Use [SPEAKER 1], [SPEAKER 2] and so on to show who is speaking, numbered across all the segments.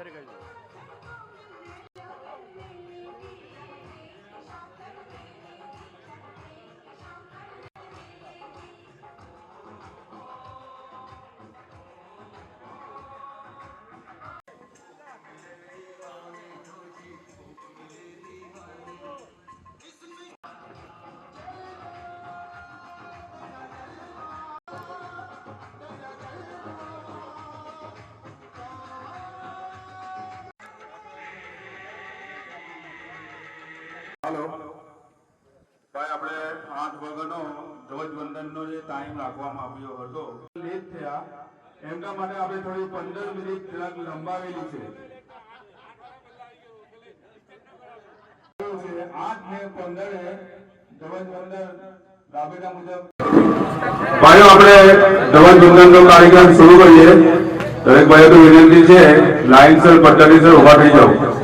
[SPEAKER 1] Hello भाई આપણે 8 વાગ્યાનો ધ્વજવંદનનો જે ટાઈમ રાખવામાં આવ્યો હતો લેટ થયા એમના માટે આપણે થોડી 15 મિનિટ જરાક લંબાવેલી છે 8 ને 15 ધ્વજવંદન રાબેતા મુજબ ભાઈઓ આપણે ધ્વજવંદનનો કાર્યક્રમ શરૂ કરીએ દરેક ભાઈઓ તો વિનંતી છે લાઈનસર પટ્ટરીસર ઊભા થઈ જાઓ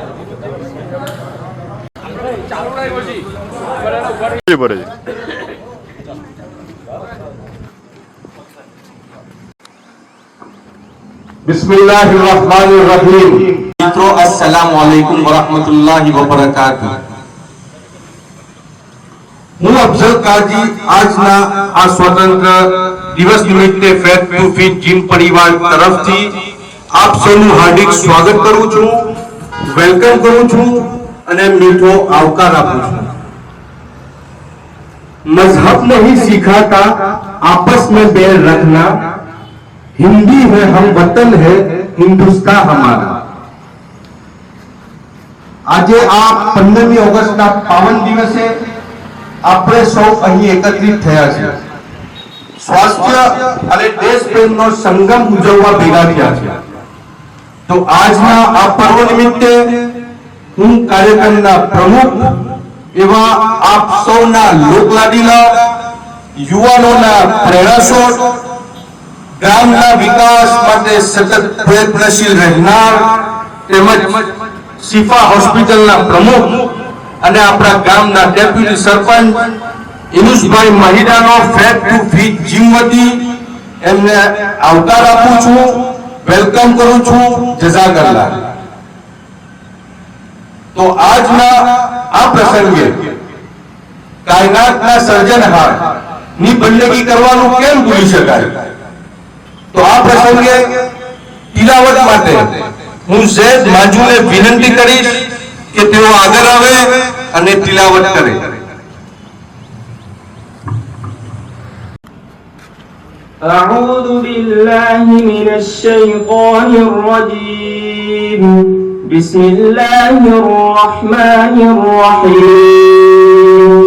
[SPEAKER 1] बिस्मिल्लाहिर्रहमानिर्रहीम मित्रों अस्सलाम वालेकुम वरहमतुल्लाहि वबरकातुह હું અફઝલ કાજી આજના આ સ્વતંત્ર દિવસ નિમિત્તે ફેટ ટુ ફીટ જીમ પરિવાર તરફથી આપ સૌનું હાર્દિક સ્વાગત કરું છું વેલકમ કરું છું અને મીઠો આવકાર આપું છું मजहब नहीं सिखाता आपस में बैर रखना हिंदी है हम वतन है हिंदुस्तान हमारा આજે આ 15મી ઓગસ્ટના પાવન દિવસે આપણે સૌ અહીં એકત્રિત થયા છે સ્વાસ્થ્ય અને દેશપ્રેમનો સંગમ ઉજવવા ભેગા થયા છે તો આજના આ પર્વ નિમિત્તે હું કાર્યક્રમના પ્રમુખ એવા આપ સૌના લોકલાડીલા યુવાનોના પ્રેરણાસ્ત્રોત ગામના વિકાસ માટે સતત પ્રયત્નશીલ રહેનાર તેમજ શિફા હોસ્પિટલના પ્રમુખ અને આપણા ગામના ડેપ્યુટી સરપંચ ઇનુસભાઈ મહિડાનો ફેટ ટુ ફીટ જીમ વતી એમને આવકાર આપું છું વેલકમ કરું છું જઝાકલ્લાહ તો આજના આ પ્રસંગે કાયનાતના સર્જનહાર ની બંદગી કરવાનું કેમ ભૂલી શકાય તો આ પ્રસંગે તિલાવત માટે હું ઝૈદ માજુને વિનંતી કરીશ કે તેઓ આગળ આવે અને તિલાવત કરે
[SPEAKER 2] أعوذ بالله من الشيطان الرجيم بسم الله الرحمن الرحيم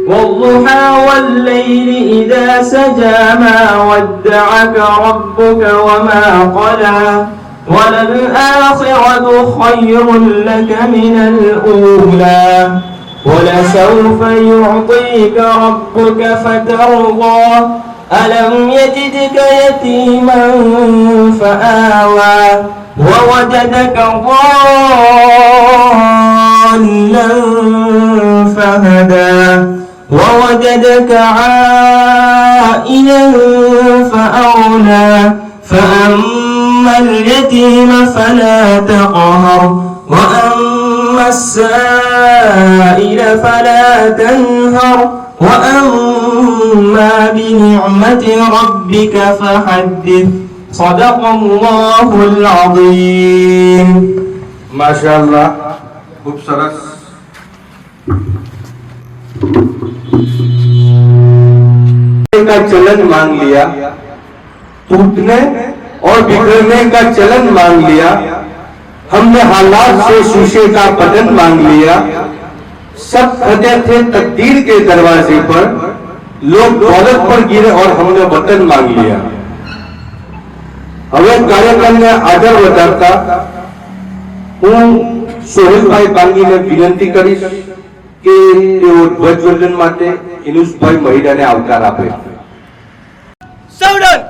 [SPEAKER 2] والضحى والليل إذا سجى ما ودعك ربك وما قلى وللآخرة خير لك من الأولى ولسوف يعطيك ربك فترضى ألم يجدك يتيما فآوى ووجدك ضالا فهدى ووجدك عائلا فأغنى فأما اليتيم فلا تقهر وأما السائل فلا تنهر وأما بنعمة ربك فحدث صدق الله العظيم
[SPEAKER 1] ما شاء الله खूब सरस का चलन मांग लिया टूटने और बिखरने का चलन मांग लिया हमने हालात से शीशे का पतन मांग लिया सब खड़े थे तकदीर के दरवाजे पर लोग दौलत पर गिरे और हमने वतन मांग लिया હવે કાર્યક્રમને આગળ વધારતા હું સોહેલભાઈ બાંગીને વિનંતી કરીશ કે તેઓ ધ્વજવંદન માટે ઇનુસભાઈ મહિડાને આવકાર આપે
[SPEAKER 2] Saudon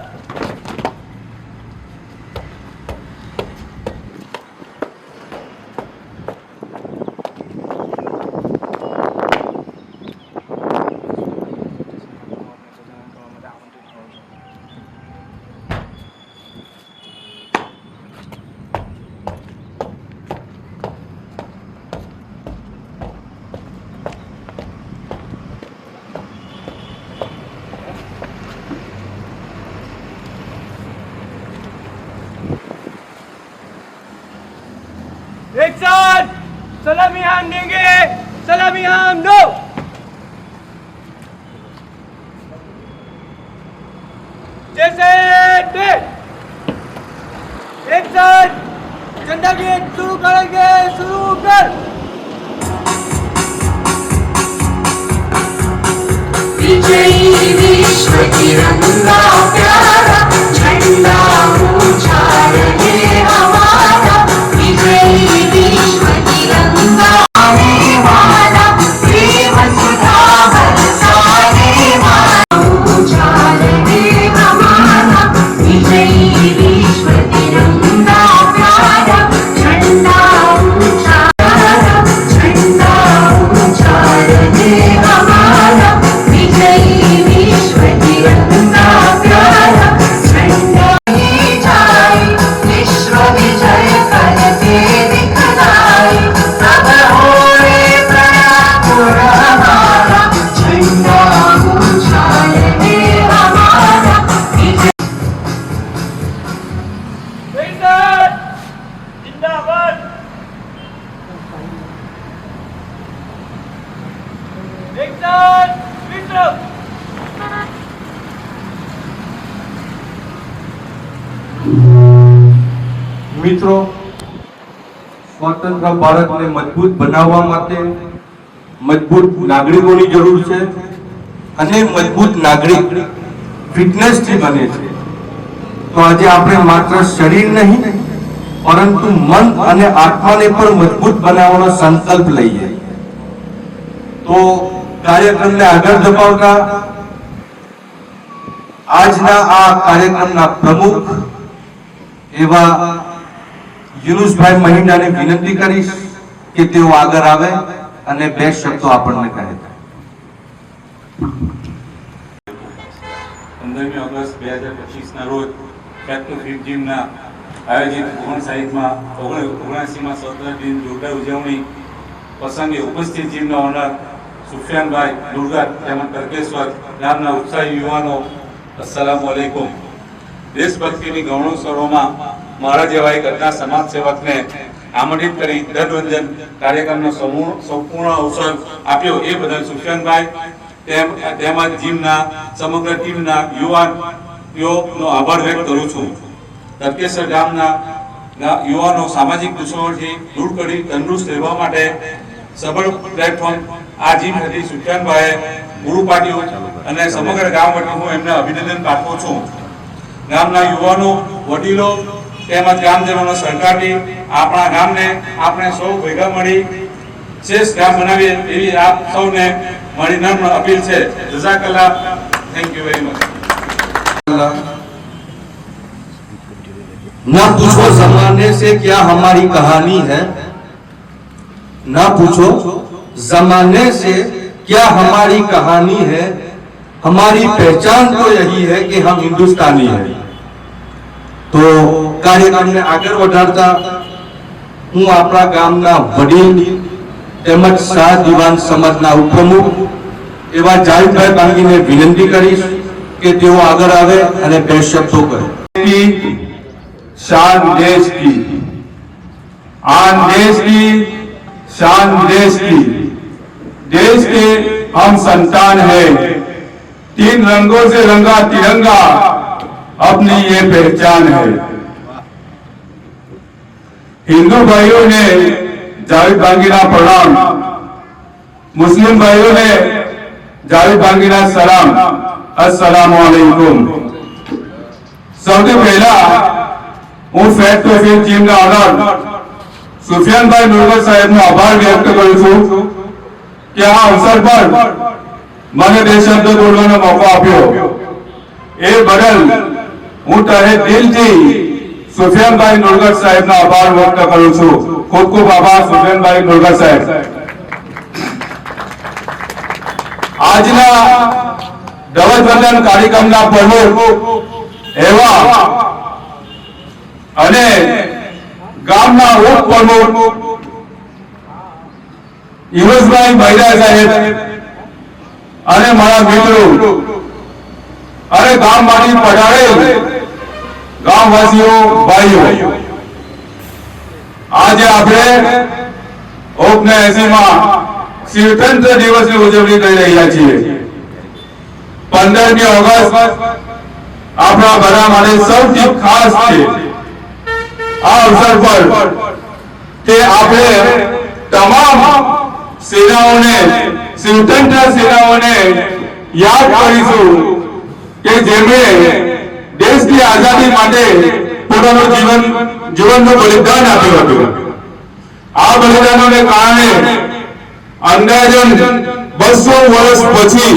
[SPEAKER 3] एक्शन सलामी हम देंगे सलामी हम नो जैसे थे एक्शन झंडा गेट शुरू करेंगे शुरू कर
[SPEAKER 4] विजयी विश्व तिरंगा प्यारा झंडा ऊंचा रहे हमारा विजयी विश्व तिरंगा आने वाला प्रेम सुधा बरसाने वाला ऊंचा रहे हमारा विजयी विश्व तिरंगा प्यारा झंडा ऊंचा झंडा ऊंचा रहे हमारा विजयी विश्व तिरंगा प्यारा झंडा ले जाए विश्व विजय करके दिखलाए सब होए प्रयापुर हमारा झंडा ऊंचा रहे हमारा विजय
[SPEAKER 3] एक्शन जिंदाबाद एक्शन विक्रम
[SPEAKER 1] મિત્રો, સ્વતંત્ર ભારતને મજબૂત બનાવવા માટે મજબૂત નાગરિકોની જરૂર છે અને મજબૂત નાગરિક ફિટનેસથી બને છે. તો આજે આપણે માત્ર શરીર નહીં પરંતુ મન અને આત્માને પણ મજબૂત બનાવવાનો સંકલ્પ લઈએ. તો કાર્યક્રમને આગળ ધપાવતા આજના આ કાર્યક્રમના પ્રમુખ એવા યુનુસભાઈ મહિન્દાને વિનંતી કરીશ કે તેઓ આગળ આવે અને બે શબ્દો આપણને કહે.
[SPEAKER 5] 15મી ઓગસ્ટ 2025ના રોજ ટ્રેક ટુ ફિટ જીમના આયોજિત 79માં સ્વતંત્ર દિન જોરદાર ઉજવણી પ્રસંગે ઉપસ્થિત જીમના ઓનર સુફિયાનભાઈ દુર્ગત તેમજ તર્કેશ્વર ગામના ઉત્સાહી યુવાનો અસ્સલામુ અલૈકુમ. દેશભક્તિની ગૌરવસરોમાં મારા જેવા એક અજ્ઞાત સમાજ સેવકને આમંત્રિત કરી ધ્વજવંદન કાર્યક્રમનો સંપૂર્ણ અવસર આપ્યો એ બદલ સુફિયાનભાઈ તેમજ જીમના સમગ્ર ટીમના યુવાનોનો આભાર વ્યક્ત કરું છું. તર્કેશ્વર ગામના યુવાનો સામાજિક દુશ્મનોથી દૂર કરી તંદુરસ્ત રહેવા માટે સબળ પ્લેટફોર્મ આ જીમ હતી સુફિયાનભાઈએ પૂરું પાડ્યું અને સમગ્ર ગામ વતી હું એમને અભિનંદન પાઠવું છું. ગામના યુવાનો વડીલો તેમજ ગામજનોનો સહકારથી આપણા ગામને આપણે સૌ ભેગા મળી શ્રેષ્ઠ ગામ બનાવીએ એવી આપ સૌને મારી નમ્ર અપીલ છે. જઝાકલ્લાહ. Thank you very much.
[SPEAKER 1] न पूछो जमाने से क्या हमारी कहानी है, न पूछो जमाने से क्या हमारी कहानी है, हमारी पहचान तो यही है कि हम हिंदुस्तानी हैं. तो કાર્યક્રમને આગળ વધારતા હું આપણા ગામના વડીલ તેમજ શાહ દિવાન સમાજના ઉપપ્રમુખ એવા જાવેદભાઈ બાંગીને વિનંતી કરીશ કે તેઓ આગળ આવે અને બે શબ્દો કહે.
[SPEAKER 6] शान देश की, आन देश की, शान देश की. देश के हम संतान हैं. 3 रंगों से रंगा तिरंगा अपनी ये पहचान है. हिंदू भाइयों ने जावेद बांगीना प्रणाम, मुस्लिम भाइयों ने जावेद बांगीना सलाम. अस्सलामु अलैकुम. સૌથી પહેલા હું ફેટ ટુ ફિટ જીમના ઓનર સુફિયાનભાઈ નુરગત સાહેબનો આભાર વ્યક્ત કરું છું કે આ અવસર પર મને બે શબ્દો બોલવાનો મોકો આપ્યો. એ બદલ હું તહે દિલથી સુફિયાનભાઈ નુરગત સાહેબનો આભાર વ્યક્ત કરું છું. ખૂબ ખૂબ આભાર સુફિયાનભાઈ નુરગત સાહેબ. આજના ધ્વજવંદન કાર્યક્રમના પ્રમુખ એવા અને ગામના ઉપપ્રમુખ યુનુસભાઈ મહિલા સાહેબ અને મારા મિત્રો અને ગામમાંથી પધારેલ ગામવાસીઓ ભાઈઓ, આજે આપણે 79માં સ્વતંત્ર દિવસની ઉજવણી કરી રહ્યા છીએ. 15મી ઓગસ્ટ આપણા બધા માટે સૌથી ખાસ છે. આ અવસર પર કે આપણે તમામ સેનાઓને, સ્વતંત્ર સેનાઓને યાદ કરીશું કે જેમણે દેશની આઝાદી માટે પોતાનું જીવનનું બલિદાન આપ્યું હતું. આ બલિદાનોને કારણે અંદાજન 200 વર્ષ પછી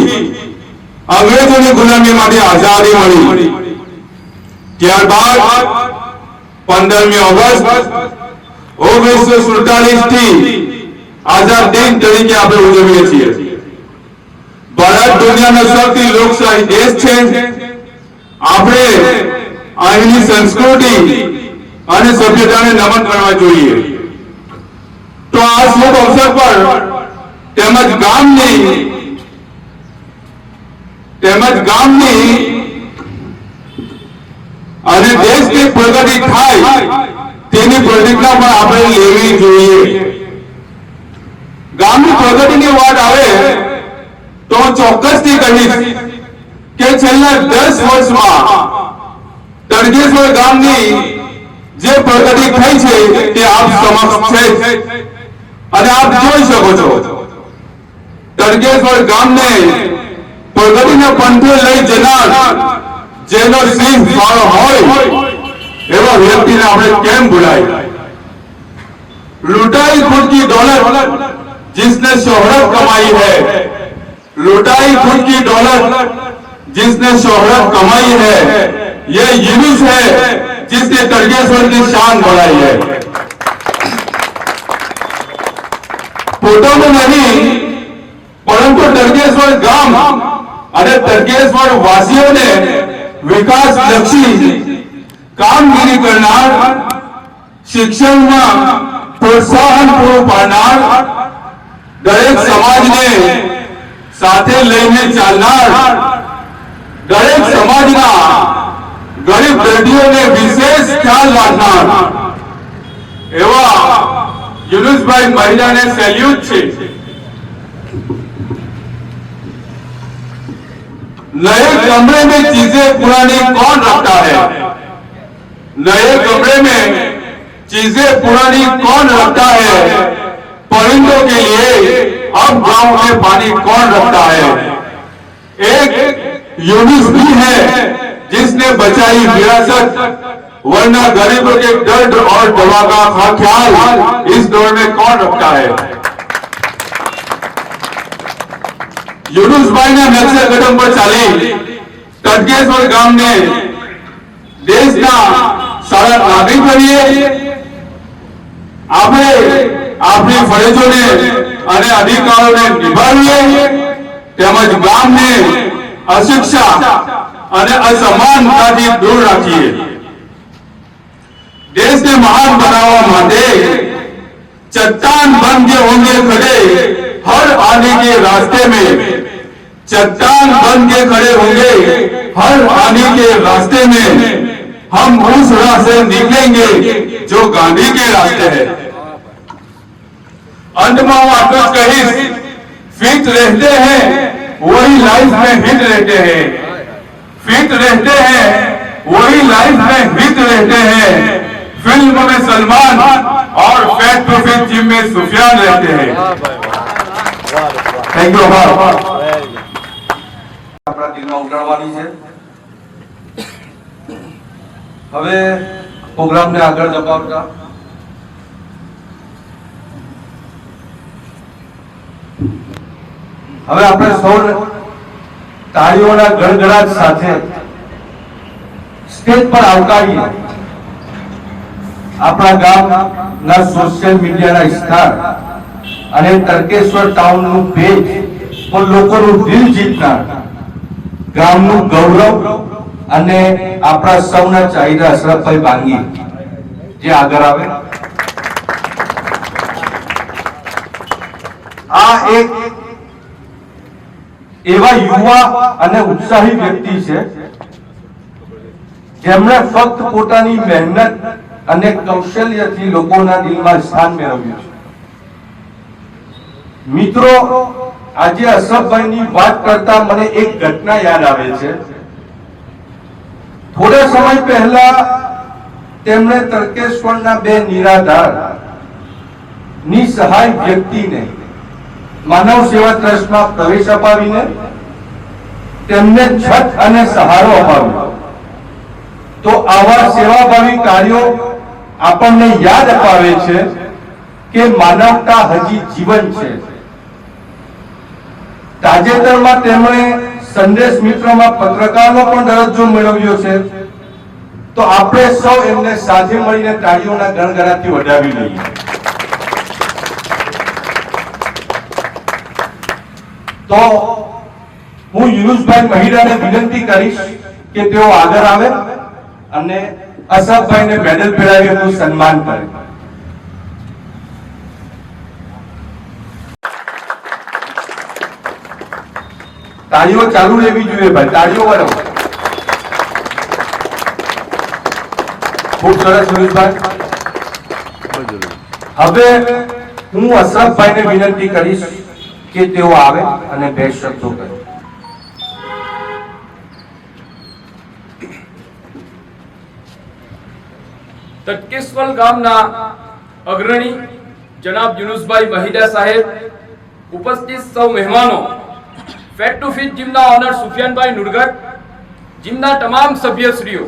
[SPEAKER 6] અંગ્રેજોની ગુલામીમાંથી આઝાદી મળી. ત્યારબાદ 15મી ઓગસ્ટ 1947 થી આઝાદ દિન તરીકે આપણે ઉજવીએ છીએ. ભારત દુનિયાનો સૌથી લોકશાહી દેશ છે. આપણે અહીંની સંસ્કૃતિ અને સભ્યતાને નમન કરવા જોઈએ. તો આ શુભ અવસર પર તેમજ ગામની અને દેશની પ્રગતિ થાય તેની પ્રતિજ્ઞા પણ આપણે લેવી જોઈએ. ગામની પ્રગતિની વાત આવે તો ચોક્કસથી કહીશ કે છેલ્લા 10 વર્ષમાં તડકેશ્વર ગામની જે પ્રગતિ થઈ છે તે આપ સમક્ષ છે અને આપ જોઈ શકો છો. તડકેશ્વર ગામને પ્રગતિના પંથે લઈ જનાર જેનો સિંહ ફાળો હોય એવા વ્યક્તિને આપણે કેમ ભૂલાય. लुटाई खुद की दौलत जिसने शोहरत कमाई है, लुटाई खुद की दौलत जिसने शोहरत कमाई है, ये यूनुस है जिसने तड़केश्वर की शान बढ़ाई है. પોતાનું નહીં પરંતુ તડકેશ્વર ગામ અને તડકેશ્વર વાસીઓને વિકાસલક્ષી કામગીરી કરનાર, શિક્ષણમાં પ્રોત્સાહન પૂરું પાડનાર, દરેક સમાજને સાથે લઈને ચાલનાર, દરેક સમાજના ગરીબ દર્દીઓને વિશેષ ખ્યાલ રાખનાર એવા યુનુસભાઈ મહિલાને સેલ્યુટ છે. नए कमरे में चीजें पुरानी कौन रखता है, नए कमरे में चीजें पुरानी कौन रखता है, परिंदों के लिए अब गांव में पानी कौन रखता है. एक यूनुस भी है जिसने बचाई विरासत, वरना गरीबों के दर्द और दवा का ख्याल इस दौर में कौन रखता है. યુનુસભાઈ ના નકશા કદમ પર ચાલી તડકેશ્વર ગામને દેશના સારા નાગરિક બનીએ. આપણે આપણી ફરજોને અને અધિકારોને નિભાવીએ તેમજ ગામને અશિક્ષા અને અસમાનતાથી દૂર રાખીએ. દેશને મહાન બનાવવા માટે चट्टान बन के होंगे खड़े हर आने के रास्ते में, चट्टान बन के खड़े होंगे हर आने के रास्ते में, हम उस राह से निकलेंगे जो गांधी के रास्ते है. अंत में हम आपको कहीं फिट रहते हैं वही लाइफ में हिट रहते हैं, फिट रहते हैं वही लाइफ में हिट रहते हैं. फिल्म में सलमान और फैट टू फिट जिम में सुफियान रहते हैं. Thank you.
[SPEAKER 1] આપણા દિલમાં ઉડાડવાની છે. હવે પ્રોગ્રામને આગળ ધપાવતા હવે આપણે સૌ તાળીઓના ગડગડાટ સાથે સ્ટેજ પર આવકારીએ આપણા ગામના સોશિયલ મીડિયાના સ્ટાર અને તડકેશ્વર ટાઉનનું પેજ પર લોકોનું દિલ જીતનાર, ગામનું ગૌરવ અને આપણા સૌના ચાહિદા અશરફભાઈ બાંગી જે આગળ આવે. આ એક એવા યુવા અને ઉત્સાહી વ્યક્તિ છે જેમણે ફક્ત પોતાની મહેનત અને કૌશલ્યથી લોકોના દિલમાં સ્થાન મેળવ્યું છે. મિત્રો, આજે અશરફભાઈની વાત કરતા મને એક ઘટના યાદ આવે છે. થોડા સમય પહેલા તેમણે તડકેશ્વરના બે નિરાધાર નિસહાય વ્યક્તિને માનવ સેવા ટ્રસ્ટમાં પ્રવેશ અપાવીને તેમને છત અને સહારો અપાવ્યો. તો આવા સેવાભાવી કાર્યો આપણને યાદ અપાવે છે કે માનવતા હજી જીવન છે. તાજેતરમાં તેમણે સંદેશ મિત્રમાં પત્રકારનો પણ દરજ્જો મેળવ્યો છે. તો આપણે સૌ એમને સાથે મળીને તાળીઓના ગણગણાટથી વધાવી લઈએ. તો હું યુનુસભાઈ મહિરાને વિનંતી કરીશ કે તેઓ આગળ આવે અને અશરફભાઈને મેડલ પહેરાવી એમનું સન્માન કરે. તાળીઓ ચાલુ રહેવી જોઈએ ભાઈ, તાળીઓ વળો. ખૂબ સરસ યુનુસભાઈ. હવે હું અશરફભાઈને વિનંતી કરીશ કે તેઓ આવે અને બે શબ્દો કહે.
[SPEAKER 3] તટકેશ્વર ગામના અગ્રણી જનાબ યુનુસભાઈ મહિડા સાહેબ, ઉપસ્થિત સૌ મહેમાનો, ફેટ ટુ ફિટ જીમના ઓનર સુફિયાનભાઈ નુરગટ, જીમના તમામ સભ્યશ્રીઓ,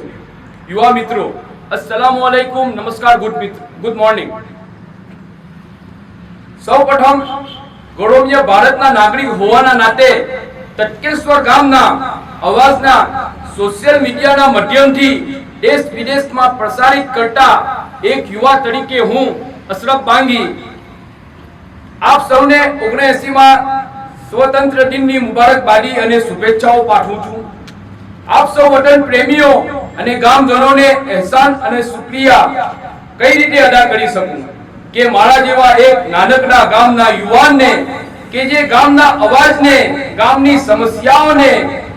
[SPEAKER 3] યુવા મિત્રો, અસ્સલામુ અલૈકુમ, નમસ્કાર, ગુડ મોર્નિંગ. સૌપ્રથમ ગૌરવનીય ભારતના નાગરિક હોવાના નાતે તટકેશ્વર ગામના અવાજના સોશિયલ મીડિયાના માધ્યમથી દેશ વિદેશમાં પ્રસારિત કરતા એક યુવા તરીકે હું અશરફ બાંગી આપ સૌને 79માં સ્વતંત્ર દિનની મુબારકબાદી અને શુભેચ્છાઓ પાઠવું છું. આપ સૌ વતન પ્રેમીઓ અને ગામજનોને અહેસાન અને શુક્રિયા કઈ રીતે અદા કરી શકું કે મારા જેવા એક નાનકડા ગામના યુવાનને કે જે ગામના અવાજને, ગામની સમસ્યાઓને,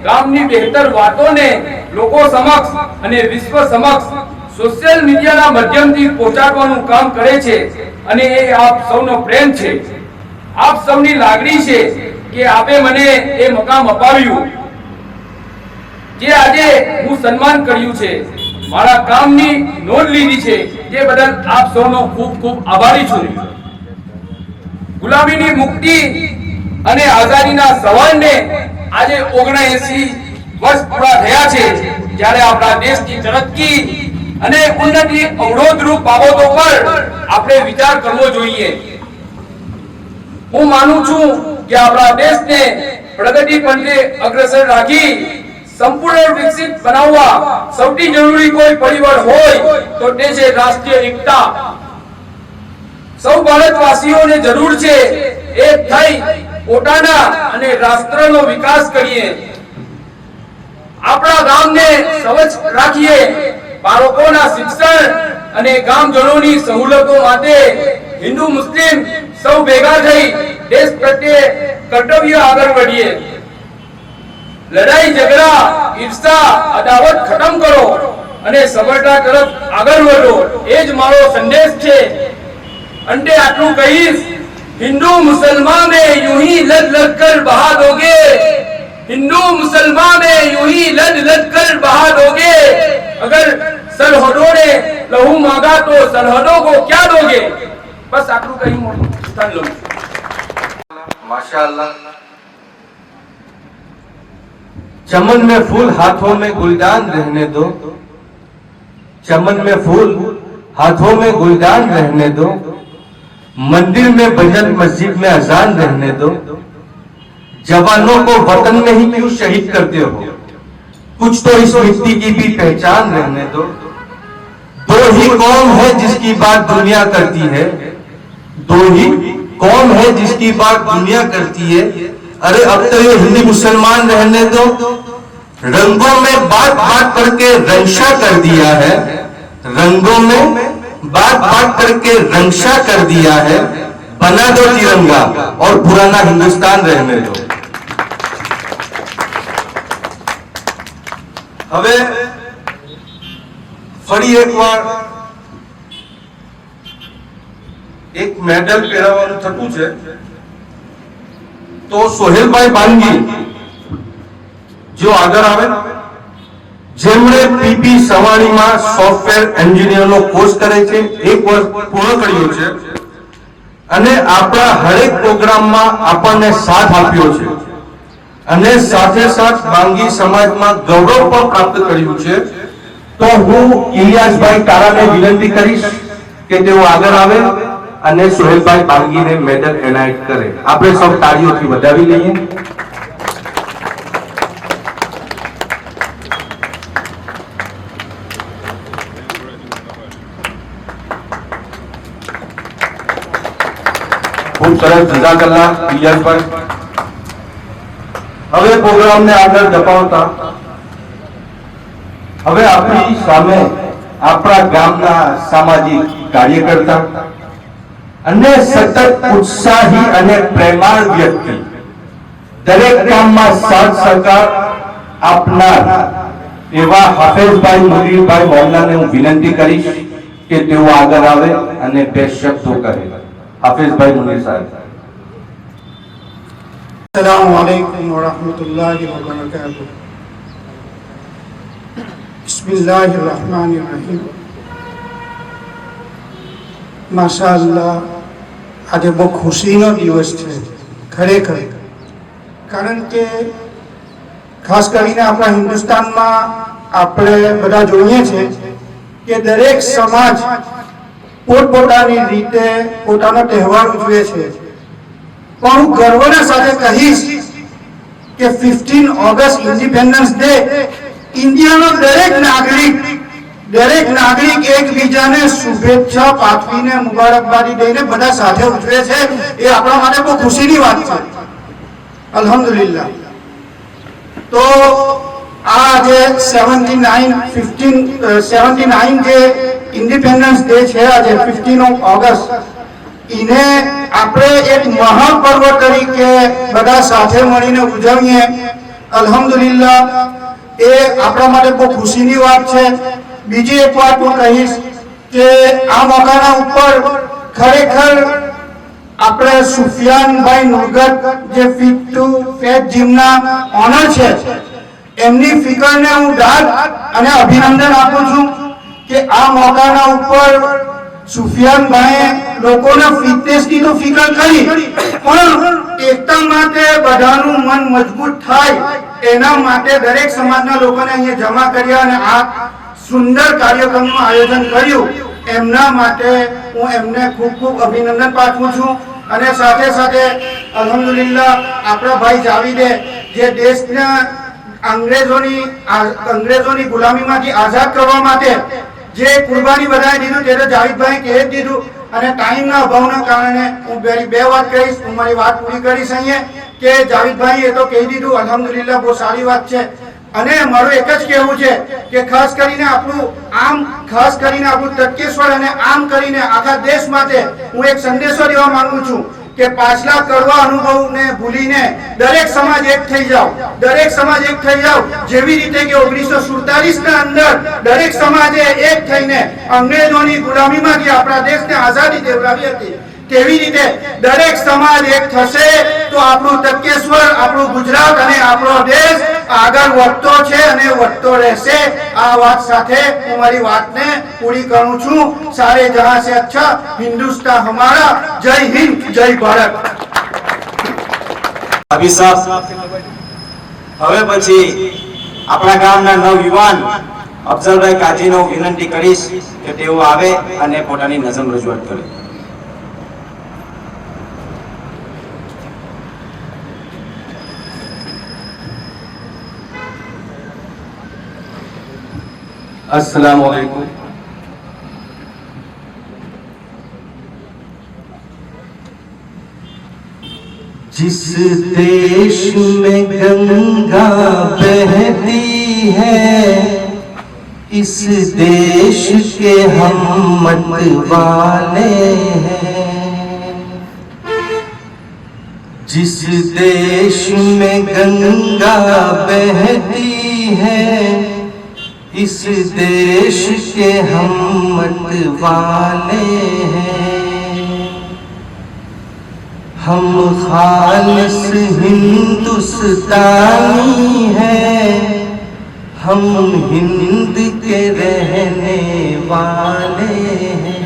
[SPEAKER 3] ગામની બહેતર વાતોને લોકો સમક્ષ અને વિશ્વ સમક્ષ સોશિયલ મીડિયાના માધ્યમથી પહોંચાડવાનું કામ કરે છે. અને એ આપ સૌનો પ્રેમ છે, આપ સૌની લાગણી છે કે આપે મને એ મકામ અપાવ્યું, જે આજે હું સન્માન કર્યું છે, મારા કામની નોંધ લીધી છે, જે બદલ આપ સૌનો ખૂબ ખૂબ આભારી છું. ગુલામીની મુક્તિ અને આઝાદીના સવાલને આજે 79 વર્ષ પૂરા થયા છે, જ્યારે આપણા દેશની તરક્કી અને ઉન્નતિ અવરોધરૂપ બાબતો પર આપણે વિચાર કરવો જોઈએ. હું માનું છું કે આપણા દેશને પ્રગતિ પંથે અગ્રસર રાખી સંપૂર્ણ વિકસિત બનાવવા સૌથી જરૂરી કોઈ પરિબળ હોય તો તે છે રાષ્ટ્રીય એકતા. સૌ ભારતવાસીઓને જરૂર છે એક થઈ પોતાના અને રાષ્ટ્રનો વિકાસ કરીએ, આપણા ગામને સ્વચ્છ રાખીએ, બાળકોના શિક્ષણ અને ગામજનોની સહુલતો માટે હિન્દુ મુસ્લિમ સૌ ભેગા થઈ દેશ પ્રત્યે કર્તવ્ય આગળ વધીએ. લડાઈ ઝઘડા, ઈર્ષા, અદાવત ખતમ કરો અને સફળતા તરફ આગળ વધો, એ જ મારો સંદેશ છે. અંતે આટલું કહીશ, हिंदू मुसलमान में यूं ही लड़ लड़ कर बहा दोगे, हिंदू मुसलमान में यूं ही लड़ लड़ कर बहा दोगे, अगर सरहदों ने लहू मांगा तो सरहदों को क्या दोगे. बस आटલું કહી હું સ્થાન લઉં.
[SPEAKER 1] माशाअल्लाह. चमन में फूल हाथों में गुलदान रहने दो, चमन में फूल हाथों में गुलदान रहने दो, मंदिर में भजन मस्जिद में अजान रहने दो, जवानों को वतन में ही क्यों शहीद करते हो, कुछ तो इस मिट्टी की भी पहचान रहने दो. दो ही कौम है जिसकी बात दुनिया करती है, दो ही कौम है जिसकी बात दुनिया करती है. अरे अब तो ये हिंदू मुसलमान रहने दो, रंगों में बात बात करके रंगशा कर दिया है, रंगों में बात बात करके रंगशा कर दिया है. बना दो तिरंगा और पुराना हिंदुस्तान रहने दो. હવે ફરી એકવાર એક મેડલ પહેરાવવાનું થતું છે, તો સોહેલભાઈ બાંગી જો આગળ આવે, જેમણે પીપી સવાણીમાં સોફ્ટવેર એન્જિનિયરનો કોર્સ કરે છે, 1 વર્ષ પૂર્ણ કર્યું છે અને આપણા હરેક પ્રોગ્રામમાં આપણને સાથ આપ્યો છે અને સાથે સાથ બાંગી સમાજમાં ગૌરવ પણ પ્રાપ્ત કર્યું છે. તો હું ઇલિયાસભાઈ કારાને વિનંતી કરીશ કે તેઓ આગળ આવે અને સોહેલભાઈ બાંગીને મેડલ એનાયત કરે. આપણે સૌ તાળીઓથી વધાવી લઈએ. ખૂબ સરસ, જઝાકલ્લાહ ઇલિયાસભાઈ. હવે પ્રોગ્રામને આગળ ધપાવતા હવે આપણી સામે આપણા ગામના સામાજિક કાર્યકર્તા અને સતત ઉત્સાહી અને પ્રેમાળ વ્યક્તિ, દરેક કામમાં સાથ સહકાર આપનાર એવા હાફિઝભાઈ મુનીરભાઈ મૌલાને હું વિનંતી કરીશ કે તેઓ આગળ આવે અને 2 શબ્દો કહે. હાફિઝભાઈ મુનીર સાહેબ.
[SPEAKER 7] अस्सलामुअलैकुम वरहमतुल्लाहि वबरकातुह। बिस्मिल्लाहिर्रहमानिर्रहीम। माशाअल्लाह, આજે બહુ ખુશીનો દિવસ છે ખરેખર, કારણ કે ખાસ કરીને આપણા હિન્દુસ્તાનમાં આપણે બધા જોઈએ છે કે દરેક સમાજ પોતપોતાની રીતે પોતાનો તહેવાર ઉજવે છે. પણ હું ગર્વના સાથે કહીશ કે 15 ઓગસ્ટ ઇન્ડિપેન્ડન્સ ડે ઇન્ડિયાનો દરેક નાગરિક એકબીજાને શુભેચ્છા પાઠવીને મુબારકબાદી દઈને બધા સાથે ઉજવે છે. એ આપણા માટે બહુ ખુશીની વાત છે, અલ્હમ્દુલિલ્લાહ. તો આ જે 79 જે ઇન્ડિપેન્ડન્સ ડે છે આજે 15 ઓગસ્ટ, એને આપણે એક મહાપર્વ તરીકે બધા સાથે મળીને ઉજવીએ. અલ્હમ્દુલિલ્લાહ, એ આપણા માટે બહુ ખુશીની વાત છે. બીજી એક વાત હું કહીશ કે આ મોકાના ઉપર ખરેખર આપણે સુફિયાનભાઈ નુરગત જે ફિટ ટુ ફેટ જીમના ઓનર છે, એમની ફિકરને હું દાદ અને અભિનંદન આપું છું કે આ મોકાના ઉપર સુફિયાનભાઈએ લોકોના ફિટનેસની તો ફિકર કરી, પણ એકતા માટે બધાનું મન મજબૂત થાય એના માટે દરેક સમાજના લોકોને અહીંયા જમા કર્યા અને આ સુંદર કાર્યક્રમનું આયોજન કર્યું. એમના માટે હું એમને ખૂબ ખૂબ અભિનંદન પાઠવું છું. અને સાથે સાથે અલ્હમ્દુલિલ્લાહ આપણા ભાઈ જાવીદે જે દેશના અંગ્રેજોની ગુલામીમાંથી આઝાદ કરવા માટે જે કુરબાની બધાએ દીધું તે તો જાવીદભાઈ કહી દીધું. અને ટાઈમના અભાવના કારણે હું 2 વાત કહીશ, હું મારી વાત પૂરી કરીશ અહીંયા કે જાવીદભાઈ એ તો કહી દીધું. અલ્હમ્દુલિલ્લાહ, બહુ સારી વાત છે. અને મારું એક જ કહેવું છે કે ખાસ કરીને આપણું તડકેશ્વર અને આમ કરીને આખા દેશ માટે હું એક સંદેશો દેવા માંગુ છું કે પાછલા કડવા અનુભવને ભૂલીને દરેક સમાજ એક થઈ જાઓ. જેવી રીતે કે 1947 ના અંદર દરેક સમાજે એક થઈને અંગ્રેજોની ગુલામીમાંથી આપણા દેશને આઝાદી દેવડાવી હતી, તેવી રીતે દરેક સમાજ એક થશે તો આપણું તડકેશ્વર, આપણું ગુજરાત અને આપણો દેશ આગળ વધતો છે અને વધતો રહેશે. આ વાત સાથે હું મારી વાતને પૂરી કરું છું. સારે જહાં સે અચ્છા હિન્દુસ્તાન હમારા. જય હિન્દ, જય ભારત.
[SPEAKER 2] હાફિઝ સાહેબ, હવે પછી આપણા ગામના નવયુવાન અફઝલભાઈ કાજીનો વિનંતી કરીશ કે તેઓ આવે અને પોતાની નઝમ રજૂઆત કરે.
[SPEAKER 1] अस्सलाम वालेकुम। जिस देश में गंगा बहती है, इस देश के हम मतवाले हैं। जिस देश में गंगा बहती है, इस देश के हम मतवाले हैं। हम खालिस हिंदुस्तानी हैं, हम हिंद के रहने वाले हैं।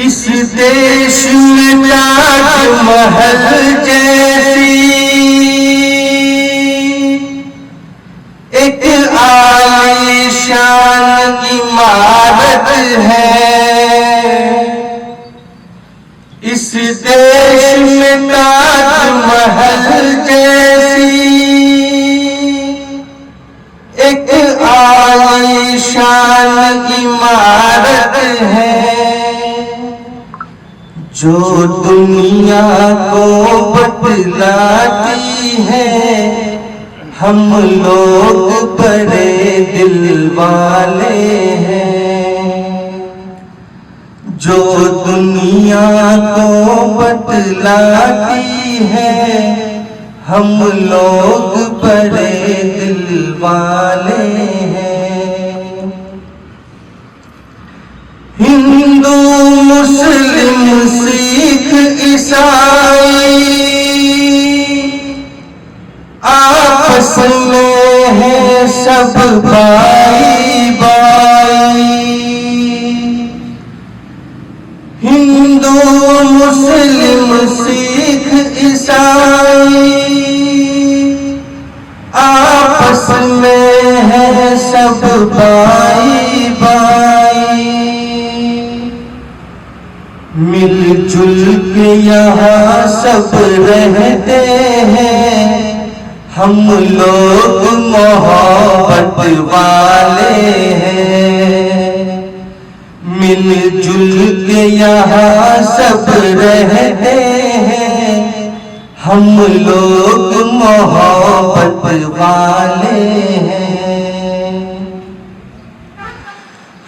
[SPEAKER 1] इस देश में ताजमहल जैसी एक आलीशान इमारत है। इस देश में ताजमहल जैसी एक आलीशान इमारत है, जो दुनिया को बतलाती है हम लोग बड़े दिल वाले हैं। जो दुनिया को बतलाती है हम लोग बड़े दिल वाले हैं। हिंदू मुस्लिम सिख ईसाई आपस में है सब भाई भाई। हिंदू मुस्लिम सिख ईसाई आपस में है सब भाई भाई। मिलजुल के यहाँ सब रहते हैं, हम लोग मोहब्बत वाले हैं। मिलजुल के यहाँ सब रहते हैं, हम लोग मोहब्बत वाले हैं।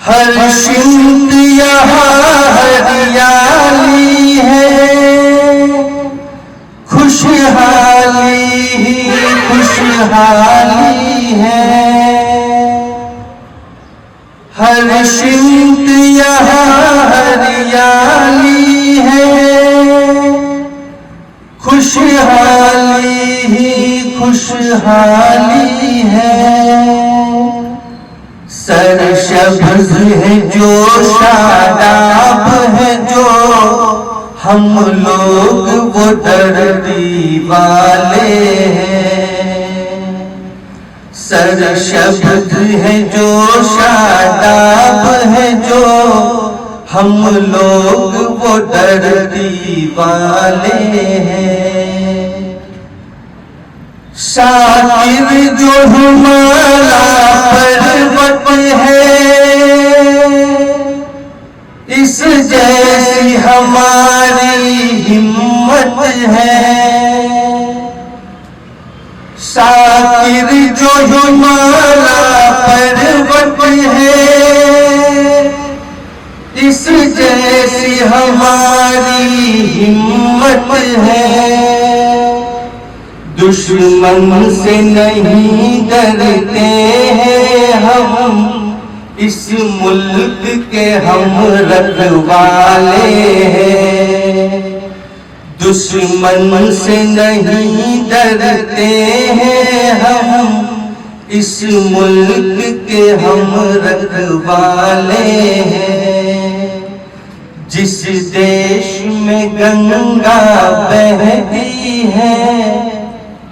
[SPEAKER 1] हर सिमत यहाँ हरियाली है, खुशहाली ही खुशहाली है। हर सिमत यहाँ हरियाली है, खुशहाली ही खुशहाली है। सरसब्ज है जो शादाब है जो, हम लोग वो धरती वाले हैं। सरसब्ज है जो शादाब है जो, हम लोग वो धरती वाले हैं। शाकिर जो हमारा पर्वत है, इस जैसी हमारी हिम्मत है। शाकिर जो हमारा पर्वत है, इस जैसी हमारी हिम्मत है। दुश्मन से नहीं डरते हैं हम, इस मुल्क के हम रखवाले हैं। दुश्मन से नहीं डरते हैं हम, इस मुल्क के हम रखवाले हैं। जिस देश में गंगा बहती है,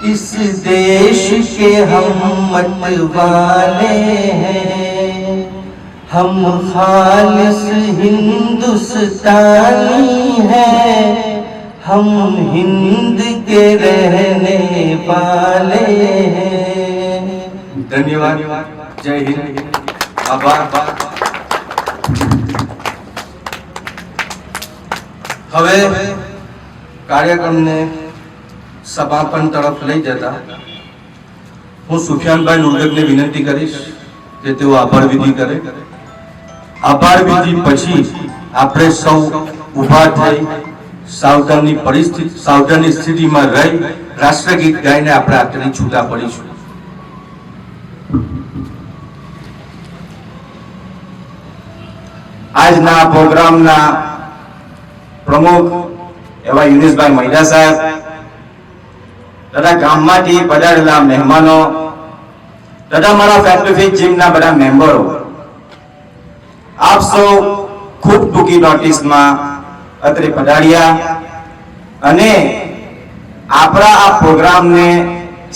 [SPEAKER 1] इस देश के हम मतवाले हैं। हम खालिस हिंदुस्तानी हैं, हम हिंद के रहने वाले हैं। धन्यवाद। जय हिंद। आभार। હવે કાર્યક્રમને સમાપન તરફ લઈ જતા હું સુફિયાનભાઈ લુરગતને વિનંતી કરીશ કે તેઓ આભાર વિધિ કરે। આભાર વિધિ પછી આપણે સૌ ઊભા થઈ સાવધાની સ્થિતિમાં રહી રાષ્ટ્રગીત ગાઈને આપણે આટલી છૂટા પડીશું।
[SPEAKER 2] આજના પ્રોગ્રામના પ્રમુખ એવા યુનિસભાઈ મહિલા સાહેબ તથા ગામમાંથી પધારેલા મહેમાનો તથા મારા ફેક્ટરી જીમના બધા મેમ્બરો, આપ સૌ ખૂબ ટૂંકી નોટિસમાં અત્રે પધાર્યા અને આપણા આ પ્રોગ્રામને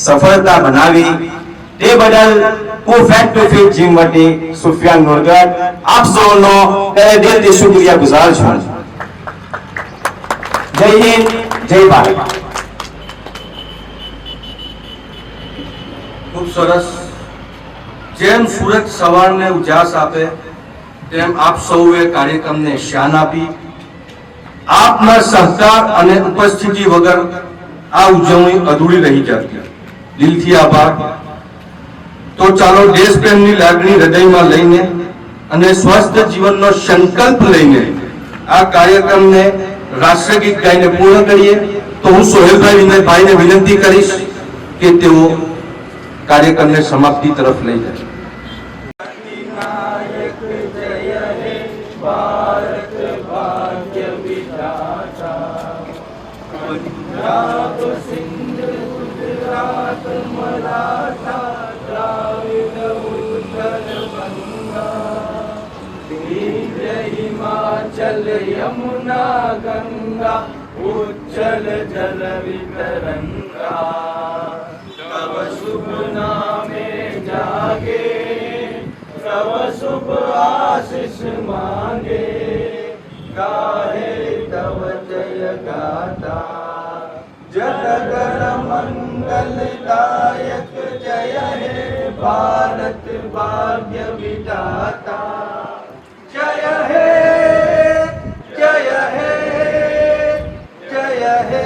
[SPEAKER 2] સફળતા બનાવી તે બદલ હું ફેક્ટરી જીમ વતી સુફિયાન નુરગઢ આપ સૌનો દિલથી શુક્રિયા ગુજાર છું. જય હિન્દ, જય ભારત.
[SPEAKER 1] ખૂબ સરસ. જેમ સૂરજ સવારને ઉજાસ આપે તેમ આપ સૌએ કાર્યક્રમને શાન આપી. આપના સહકાર અને ઉપસ્થિતિ વગર આ ઉજવણી અધૂરી રહી જતી. દિલથી આભાર. તો ચાલો દેશપ્રેમની લાગણી હૃદયમાં લઈને અને સ્વસ્થ જીવનનો સંકલ્પ લઈને આ કાર્યક્રમને રાષ્ટ્રગીત ગાઈને પૂર્ણ કરીએ. તો હું સોહેલભાઈ વિનયભાઈને વિનંતી કરીશ કે તેઓ કાર્યક્રમને સમાપ્તિ તરફ લઈ જાય.
[SPEAKER 3] हिमाचल यमुना गंगा उज्जल जल वितरंगा तव शुभ नामे जागे तव शुभ आशीष मांगे गाहे तव जय गाता जन गण मंगलदायक जय हे भारत भाग्य विधाता जय हे जय हे जय हे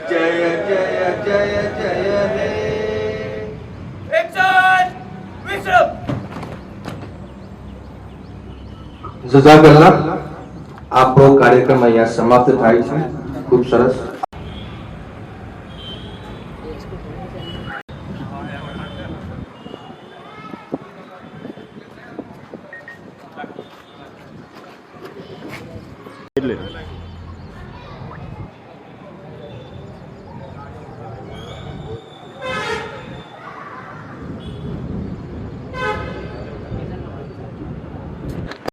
[SPEAKER 3] जय जय जय जय हे एक्शन विश्व
[SPEAKER 1] જઝાકલ્લાહ. આપણો કાર્યક્રમ અહીંયા સમાપ્ત થાય છે. ખૂબ સરસ.
[SPEAKER 8] એટલે